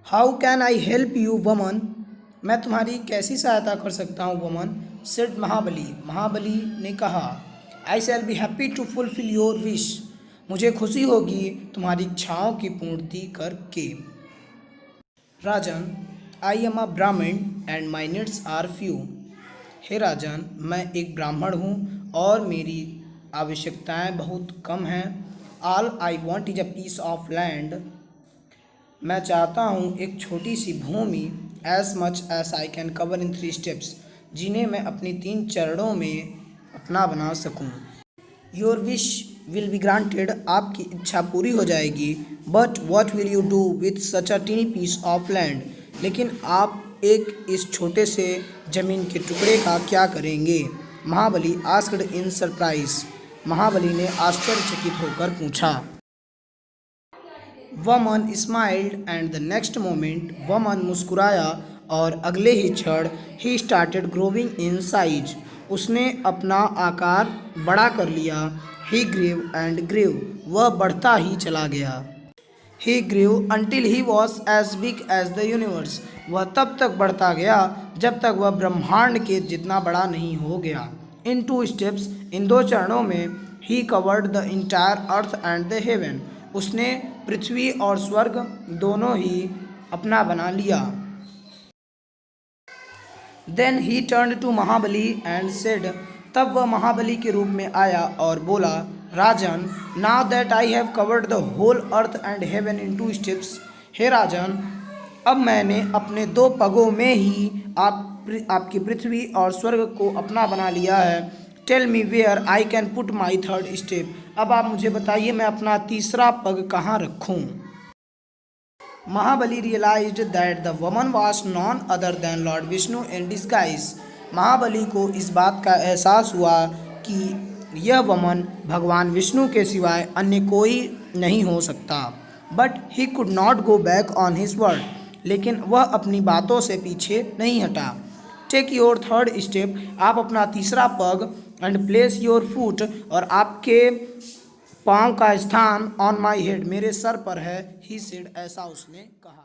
How can I help you वमन? मैं तुम्हारी कैसी सहायता कर सकता हूँ वमन? सेड महाबली, महाबली ने कहा। I shall be happy to fulfil your wish. मुझे खुशी होगी तुम्हारी इच्छाओं की पूर्ति करके। राजन, आई am a Brahmin and my needs are few. हे राजन, मैं एक ब्राह्मण हूँ और मेरी आवश्यकताएं बहुत कम हैं। All I want is a piece of land. मैं चाहता हूँ एक छोटी सी भूमि, as much as I can cover in 3 steps, जिन्हें मैं अपनी 3 चरणों में अपना बना सकूँ। Your wish will be granted. आपकी इच्छा पूरी हो जाएगी। But what will you do with such a tiny piece of land? लेकिन आप एक इस छोटे से जमीन के टुकड़े का क्या करेंगे? महाबली आस्क्ड इन सरप्राइज। महाबली ने आश्चर्यचकित होकर पूछा। Vaman smiled and the next moment Vaman मुस्कुराया और अगले ही क्षण ही स्टार्टेड ग्रोविंग इन साइज। उसने अपना आकार बड़ा कर लिया। He grew and grew. वह बढ़ता ही चला गया। He grew until he was as big as the universe. वह तब तक बढ़ता गया जब तक वह ब्रह्मांड के जितना बड़ा नहीं हो गया। इन 2 स्टेप्स, इन 2 चरणों में, he covered the entire earth and the heaven. उसने पृथ्वी और स्वर्ग दोनों ही अपना बना लिया। Then he turn to Mahabali and said. तब वह महाबली के रूप में आया और बोला, Rajan, now that I have covered the whole earth and heaven in 2 steps. हे राजन, अब मैंने अपने 2 पगों में ही आपकी पृथ्वी और स्वर्ग को अपना बना लिया है। Tell me where I can put my 3rd step. अब आप मुझे बताइए मैं अपना 3रा पग कहाँ रखूँ? Mahabali realised that the Vaman was none other than Lord Vishnu in disguise. Mahabali को इस बात का एहसास हुआ कि यह वमन भगवान विष्णु के सिवाय अन्य कोई नहीं हो सकता। But he could not go back on his word. लेकिन वह अपनी बातों से पीछे नहीं हटा। Take your 3rd step. आप अपना 3रा पग एंड प्लेस योर फुट। और आपके पाँव का स्थान ऑन माई हेड, मेरे सर पर है। ही सेड, ऐसा उसने कहा।